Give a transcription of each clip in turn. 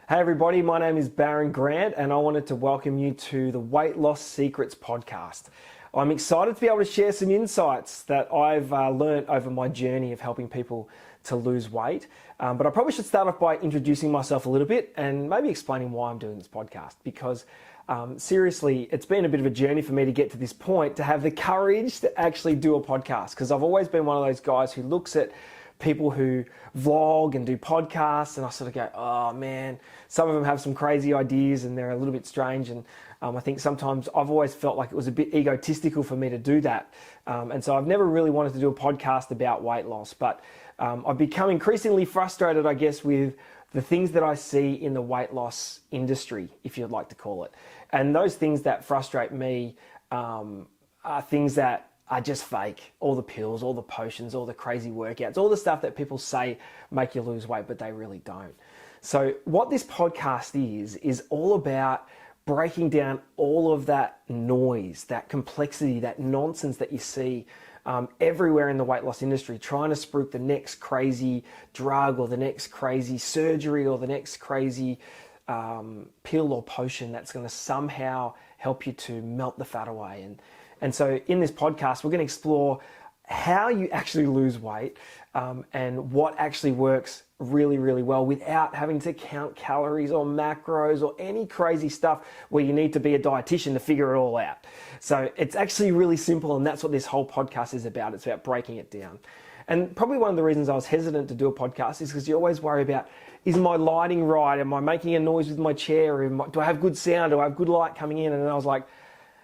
Hey everybody, my name is Baron Grant and I wanted to welcome you to the Weight Loss Secrets podcast. I'm excited to be able to share some insights that I've learned over my journey of helping people to lose weight. But I probably should start off by introducing myself a little bit and maybe explaining why I'm doing this podcast because seriously, it's been a bit of a journey for me to get to this point, to have the courage to actually do a podcast, because I've always been one of those guys who looks at people who vlog and do podcasts and I sort of go, oh man, some of them have some crazy ideas and they're a little bit strange, and I think sometimes I've always felt like it was a bit egotistical for me to do that, and so I've never really wanted to do a podcast about weight loss, but I've become increasingly frustrated, I guess, with the things that I see in the weight loss industry, if you'd like to call it. And those things that frustrate me are things that are just fake. All the pills, all the potions, all the crazy workouts, all the stuff that people say make you lose weight, but they really don't. So what this podcast is all about breaking down all of that noise, that complexity, that nonsense that you see everywhere in the weight loss industry, trying to spruik the next crazy drug or the next crazy surgery or the next crazy pill or potion that's going to somehow help you to melt the fat away. And so in this podcast, we're going to explore how you actually lose weight and what actually works really, really well without having to count calories or macros or any crazy stuff where you need to be a dietitian to figure it all out. So it's actually really simple, and that's what this whole podcast is about. It's about breaking it down. And probably one of the reasons I was hesitant to do a podcast is because you always worry about, is my lighting right? Am I making a noise with my chair? Do I have good sound? Do I have good light coming in? And then I was like,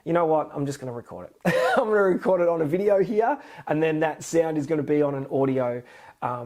you know what, I'm just going to record it. I'm going to record it on a video here, and then that sound is going to be on an audio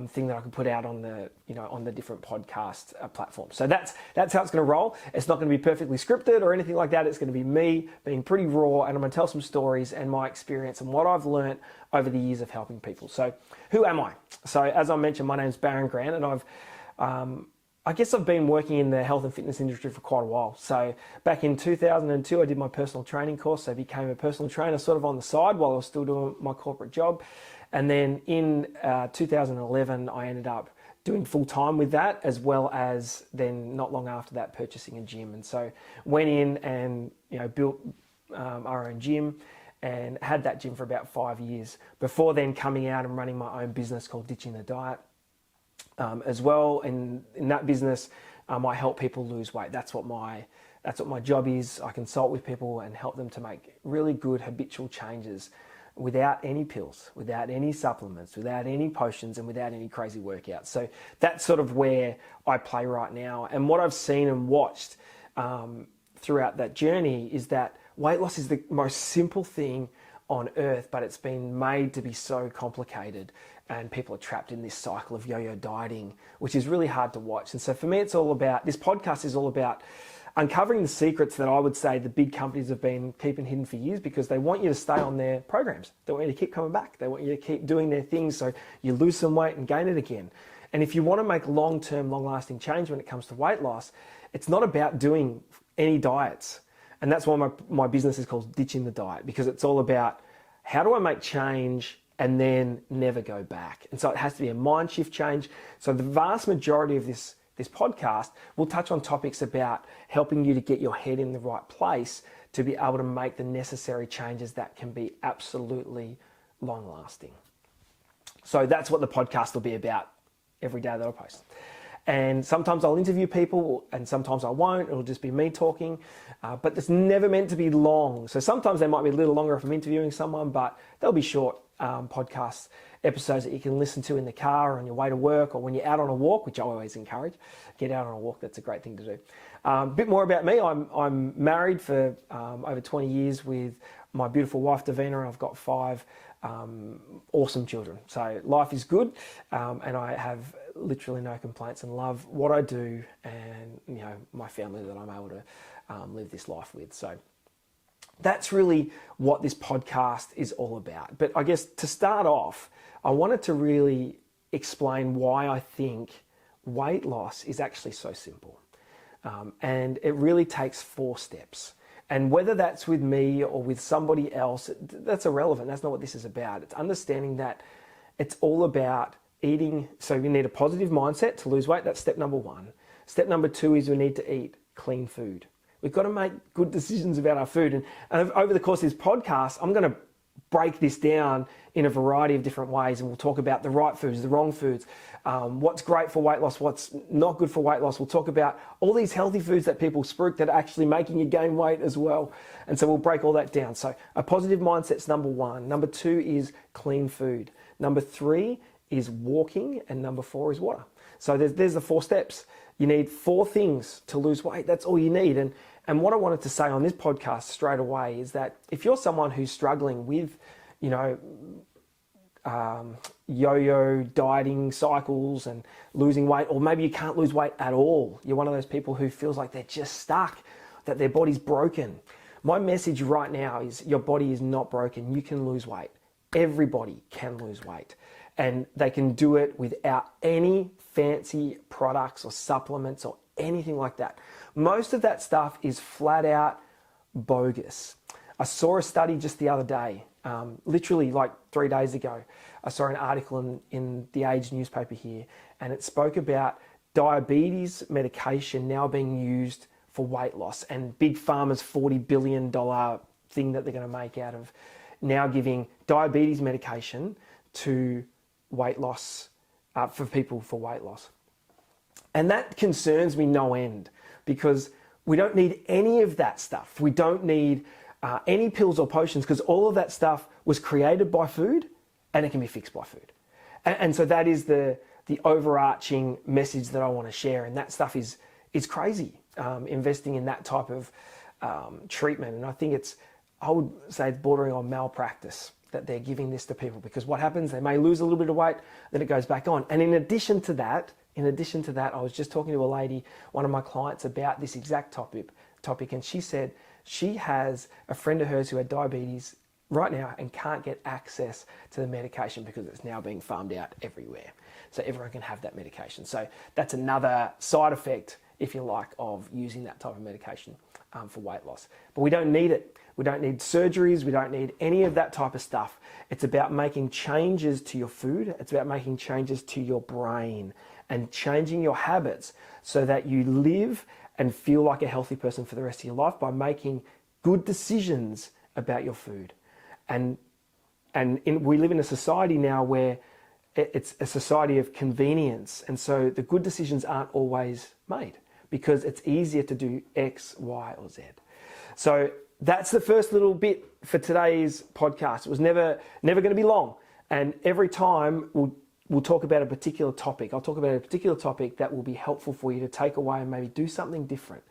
thing that I can put out on the, on the different podcast platforms. So that's how it's going to roll. It's not going to be perfectly scripted or anything like that. It's going to be me being pretty raw, and I'm going to tell some stories and my experience and what I've learned over the years of helping people. So who am I? So as I mentioned, my name's Baron Grant, and I guess I've been working in the health and fitness industry for quite a while. So back in 2002, I did my personal training course. So I became a personal trainer sort of on the side while I was still doing my corporate job. And then in 2011, I ended up doing full time with that, as well as then not long after that, purchasing a gym. And so went in and, built our own gym and had that gym for about 5 years before then coming out and running my own business called Ditching the Diet. As well, in that business, I help people lose weight. That's what my job is. I consult with people and help them to make really good habitual changes without any pills, without any supplements, without any potions, and without any crazy workouts. So that's sort of where I play right now. And what I've seen and watched throughout that journey is that weight loss is the most simple thing on earth, but it's been made to be so complicated, and people are trapped in this cycle of yo-yo dieting, which is really hard to watch. And so for me, this podcast is all about uncovering the secrets that I would say the big companies have been keeping hidden for years, because they want you to stay on their programs. They want you to keep coming back. They want you to keep doing their things so you lose some weight and gain it again. And if you want to make long-term, long-lasting change when it comes to weight loss, it's not about doing any diets. And that's why my business is called Ditching the Diet, because it's all about how do I make change and then never go back. And so it has to be a mind shift change. So the vast majority of this podcast will touch on topics about helping you to get your head in the right place to be able to make the necessary changes that can be absolutely long lasting. So that's what the podcast will be about every day that I post. And sometimes I'll interview people and sometimes I won't. It'll just be me talking, but it's never meant to be long. So sometimes they might be a little longer if I'm interviewing someone, but they'll be short podcast episodes that you can listen to in the car or on your way to work or when you're out on a walk, which I always encourage. Get out on a walk, that's a great thing to do. A bit more about me. I'm married for over 20 years with my beautiful wife, Davina, and I've got 5 awesome children. So life is good, and I have literally no complaints and love what I do and my family that I'm able to live this life with. So that's really what this podcast is all about. But I guess to start off, I wanted to really explain why I think weight loss is actually so simple. And it really takes 4 steps. And whether that's with me or with somebody else, that's irrelevant. That's not what this is about. It's understanding that it's all about eating. So you need a positive mindset to lose weight. That's step number 1. Step number 2 is we need to eat clean food. We've got to make good decisions about our food. And over the course of this podcast, I'm going to break this down in a variety of different ways, and we'll talk about the right foods, the wrong foods, what's great for weight loss, what's not good for weight loss. We'll talk about all these healthy foods that people spruik that are actually making you gain weight as well. And so we'll break all that down. So a positive mindset's number 1. Number 2 is clean food. Number 3 is walking, and number 4 is water. So there's the 4 steps. You need 4 things to lose weight. That's all you need. And what I wanted to say on this podcast straight away is that if you're someone who's struggling with, yo-yo dieting cycles and losing weight, or maybe you can't lose weight at all, you're one of those people who feels like they're just stuck, that their body's broken. My message right now is your body is not broken. You can lose weight. Everybody can lose weight, and they can do it without any fancy products or supplements or anything like that. Most of that stuff is flat out bogus. I saw a study just the other day, literally like 3 days ago. I saw an article in the Age newspaper here, and it spoke about diabetes medication now being used for weight loss, and Big Pharma's $40 billion thing that they're going to make out of now giving diabetes medication to weight loss, for people for weight loss. And that concerns me no end, because we don't need any of that stuff. We don't need any pills or potions, because all of that stuff was created by food and it can be fixed by food. And so that is the overarching message that I want to share. And that stuff is crazy, investing in that type of treatment. And I think I would say it's bordering on malpractice that they're giving this to people, because what happens, they may lose a little bit of weight, then it goes back on. And in addition to that, I was just talking to a lady, one of my clients, about this exact topic, and she said she has a friend of hers who had diabetes right now and can't get access to the medication because it's now being farmed out everywhere. So everyone can have that medication. So that's another side effect, if you like, of using that type of medication for weight loss. But we don't need it. We don't need surgeries. We don't need any of that type of stuff. It's about making changes to your food. It's about making changes to your brain and changing your habits so that you live and feel like a healthy person for the rest of your life by making good decisions about your food. And we live in a society now where it's a society of convenience. And so the good decisions aren't always made because it's easier to do X, Y, or Z. So that's the first little bit for today's podcast. It was never going to be long. And every time we'll talk about a particular topic. I'll talk about a particular topic that will be helpful for you to take away and maybe do something different.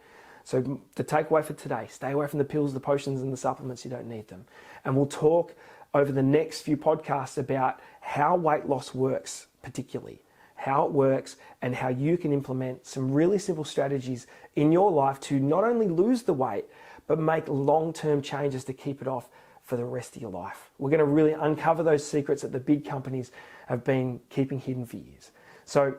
So the takeaway for today, stay away from the pills, the potions, and the supplements. You don't need them. And we'll talk over the next few podcasts about how weight loss works, particularly how it works and how you can implement some really simple strategies in your life to not only lose the weight, but make long-term changes to keep it off for the rest of your life. We're going to really uncover those secrets that the big companies have been keeping hidden for years. So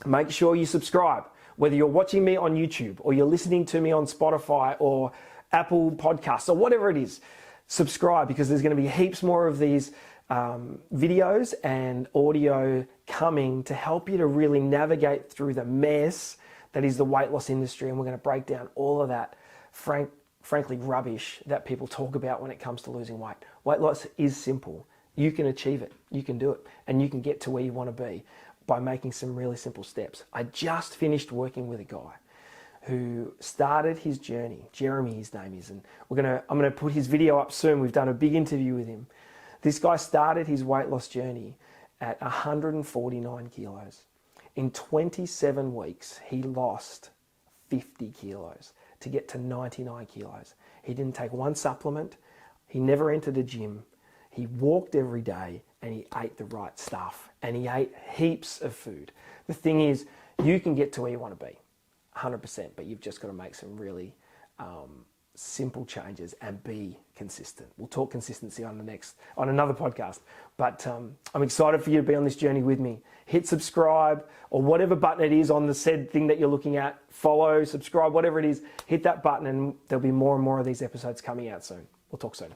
make sure you subscribe, whether you're watching me on YouTube or you're listening to me on Spotify or Apple Podcasts or whatever it is. Subscribe, because there's going to be heaps more of these videos and audio coming to help you to really navigate through the mess that is the weight loss industry. And we're going to break down all of that frankly rubbish that people talk about when it comes to losing weight. Weight loss is simple. You can achieve it. You can do it. And you can get to where you want to be by making some really simple steps. I just finished working with a guy who started his journey. Jeremy, his name is, and I'm going to put his video up soon. We've done a big interview with him. This guy started his weight loss journey at 149 kilos. In 27 weeks, he lost 50 kilos to get to 99 kilos. He didn't take one supplement. He never entered a gym. He walked every day and he ate the right stuff and he ate heaps of food. The thing is, you can get to where you want to be, 100%, but you've just got to make some really simple changes and be consistent. We'll talk consistency on another podcast, but I'm excited for you to be on this journey with me. Hit subscribe or whatever button it is on the said thing that you're looking at. Follow, subscribe, whatever it is, hit that button and there'll be more and more of these episodes coming out soon. We'll talk soon.